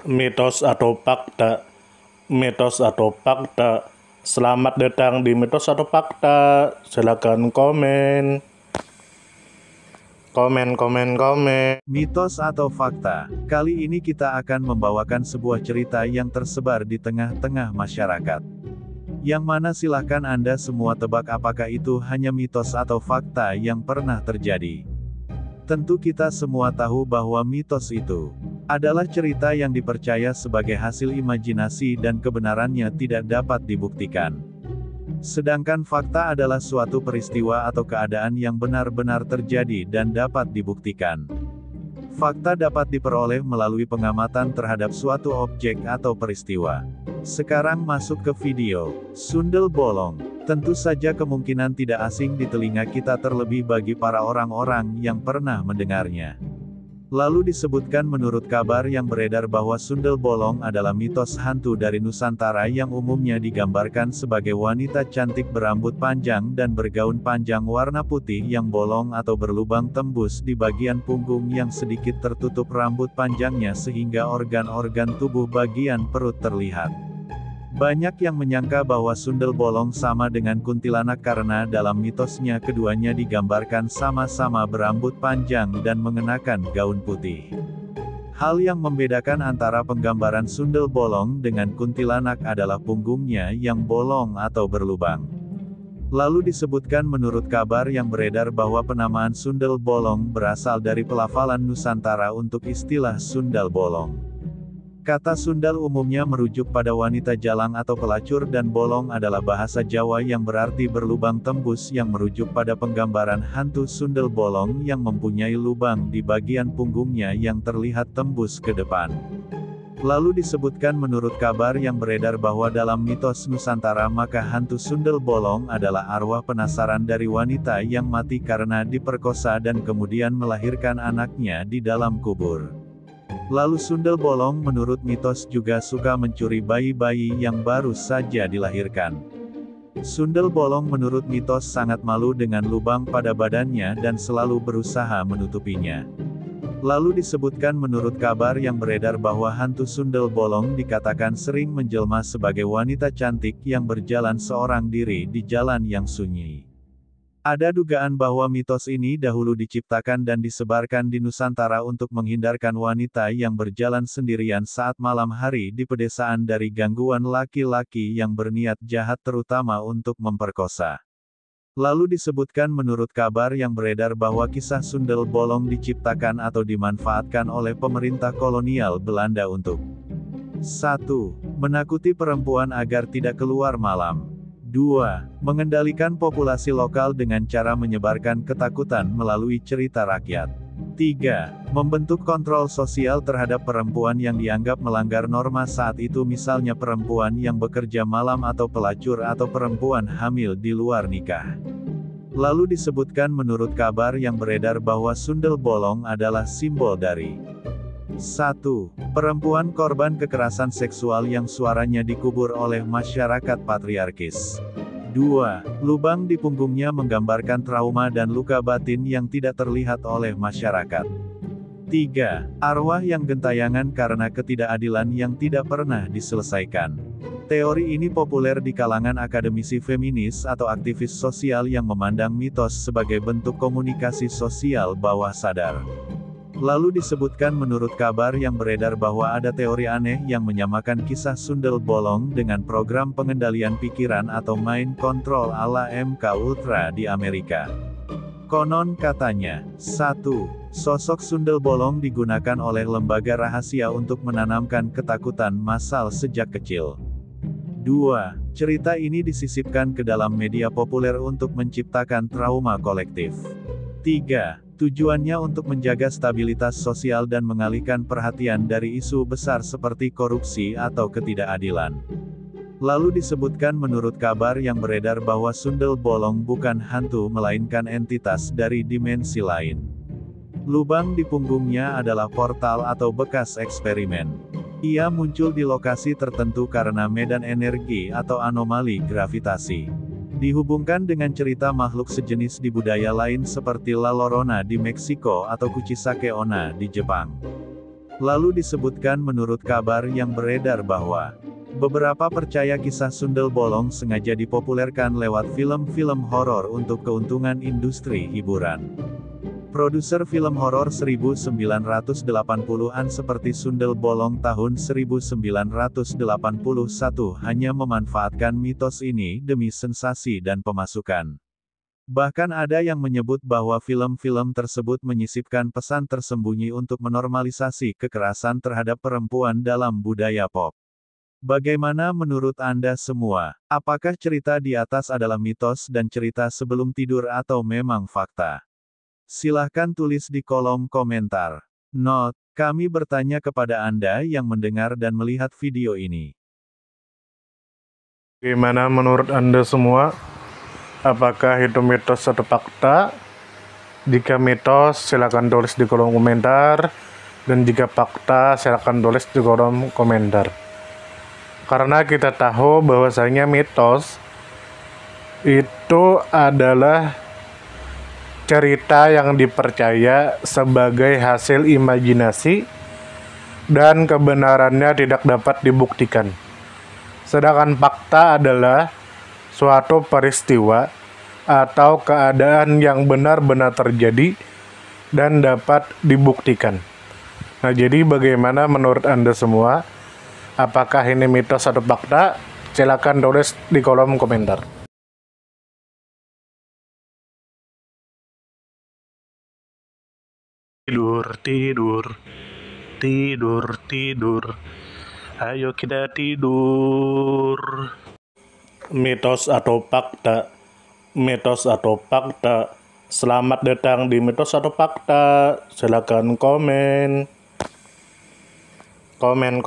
Mitos atau fakta? Mitos atau fakta? Selamat datang di Mitos atau Fakta. Silakan komen. Komen. Mitos atau fakta? Kali ini kita akan membawakan sebuah cerita yang tersebar di tengah-tengah masyarakat. Yang mana silahkan Anda semua tebak apakah itu hanya mitos atau fakta yang pernah terjadi. Tentu kita semua tahu bahwa mitos itu adalah cerita yang dipercaya sebagai hasil imajinasi dan kebenarannya tidak dapat dibuktikan. Sedangkan fakta adalah suatu peristiwa atau keadaan yang benar-benar terjadi dan dapat dibuktikan. Fakta dapat diperoleh melalui pengamatan terhadap suatu objek atau peristiwa. Sekarang masuk ke video. Sundel bolong. Tentu saja kemungkinan tidak asing di telinga kita terlebih bagi para orang-orang yang pernah mendengarnya. Lalu disebutkan menurut kabar yang beredar bahwa sundel bolong adalah mitos hantu dari Nusantara yang umumnya digambarkan sebagai wanita cantik berambut panjang dan bergaun panjang warna putih yang bolong atau berlubang tembus di bagian punggung yang sedikit tertutup rambut panjangnya sehingga organ-organ tubuh bagian perut terlihat. Banyak yang menyangka bahwa sundel bolong sama dengan kuntilanak karena dalam mitosnya keduanya digambarkan sama-sama berambut panjang dan mengenakan gaun putih. Hal yang membedakan antara penggambaran sundel bolong dengan kuntilanak adalah punggungnya yang bolong atau berlubang. Lalu disebutkan menurut kabar yang beredar bahwa penamaan sundel bolong berasal dari pelafalan Nusantara untuk istilah sundal bolong. Kata sundal umumnya merujuk pada wanita jalang atau pelacur dan bolong adalah bahasa Jawa yang berarti berlubang tembus yang merujuk pada penggambaran hantu sundel bolong yang mempunyai lubang di bagian punggungnya yang terlihat tembus ke depan. Lalu disebutkan menurut kabar yang beredar bahwa dalam mitos Nusantara maka hantu sundel bolong adalah arwah penasaran dari wanita yang mati karena diperkosa dan kemudian melahirkan anaknya di dalam kubur. Lalu sundel bolong menurut mitos juga suka mencuri bayi-bayi yang baru saja dilahirkan. Sundel bolong menurut mitos sangat malu dengan lubang pada badannya dan selalu berusaha menutupinya. Lalu disebutkan menurut kabar yang beredar bahwa hantu sundel bolong dikatakan sering menjelma sebagai wanita cantik yang berjalan seorang diri di jalan yang sunyi. Ada dugaan bahwa mitos ini dahulu diciptakan dan disebarkan di Nusantara untuk menghindarkan wanita yang berjalan sendirian saat malam hari di pedesaan dari gangguan laki-laki yang berniat jahat terutama untuk memperkosa. Lalu disebutkan menurut kabar yang beredar bahwa kisah sundel bolong diciptakan atau dimanfaatkan oleh pemerintah kolonial Belanda untuk 1. Menakuti perempuan agar tidak keluar malam. 2. Mengendalikan populasi lokal dengan cara menyebarkan ketakutan melalui cerita rakyat. 3. Membentuk kontrol sosial terhadap perempuan yang dianggap melanggar norma saat itu misalnya perempuan yang bekerja malam atau pelacur atau perempuan hamil di luar nikah. Lalu disebutkan menurut kabar yang beredar bahwa sundel bolong adalah simbol dari 1. Perempuan korban kekerasan seksual yang suaranya dikubur oleh masyarakat patriarkis. 2. Lubang di punggungnya menggambarkan trauma dan luka batin yang tidak terlihat oleh masyarakat. 3. Arwah yang gentayangan karena ketidakadilan yang tidak pernah diselesaikan. Teori ini populer di kalangan akademisi feminis atau aktivis sosial yang memandang mitos sebagai bentuk komunikasi sosial bawah sadar. Lalu disebutkan menurut kabar yang beredar bahwa ada teori aneh yang menyamakan kisah sundel bolong dengan program pengendalian pikiran atau mind control ala MK Ultra di Amerika. Konon katanya, 1. Sosok sundel bolong digunakan oleh lembaga rahasia untuk menanamkan ketakutan massal sejak kecil. 2. Cerita ini disisipkan ke dalam media populer untuk menciptakan trauma kolektif. 3. Tujuannya untuk menjaga stabilitas sosial dan mengalihkan perhatian dari isu besar seperti korupsi atau ketidakadilan. Lalu disebutkan menurut kabar yang beredar bahwa sundel bolong bukan hantu melainkan entitas dari dimensi lain. Lubang di punggungnya adalah portal atau bekas eksperimen. Ia muncul di lokasi tertentu karena medan energi atau anomali gravitasi. Dihubungkan dengan cerita makhluk sejenis di budaya lain seperti La Llorona di Meksiko atau Kuchisake Onna di Jepang. Lalu disebutkan menurut kabar yang beredar bahwa beberapa percaya kisah sundel bolong sengaja dipopulerkan lewat film-film horor untuk keuntungan industri hiburan. Produser film horor 1980-an seperti Sundel Bolong tahun 1981 hanya memanfaatkan mitos ini demi sensasi dan pemasukan. Bahkan ada yang menyebut bahwa film-film tersebut menyisipkan pesan tersembunyi untuk menormalisasi kekerasan terhadap perempuan dalam budaya pop. Bagaimana menurut Anda semua? Apakah cerita di atas adalah mitos dan cerita sebelum tidur atau memang fakta? Silahkan tulis di kolom komentar. Note, kami bertanya kepada Anda yang mendengar dan melihat video ini. Bagaimana menurut Anda semua? Apakah itu mitos atau fakta? Jika mitos, silakan tulis di kolom komentar. Dan jika fakta, silakan tulis di kolom komentar. Karena kita tahu bahwasanya mitos itu adalah cerita yang dipercaya sebagai hasil imajinasi dan kebenarannya tidak dapat dibuktikan. Sedangkan fakta adalah suatu peristiwa atau keadaan yang benar-benar terjadi dan dapat dibuktikan. Nah, jadi bagaimana menurut Anda semua? Apakah ini mitos atau fakta? Silakan tulis di kolom komentar. Tidur, tidur, tidur, tidur. Ayo kita tidur. Mitos atau fakta? Mitos atau fakta? Selamat datang di mitos atau fakta. Silakan komen. Komen.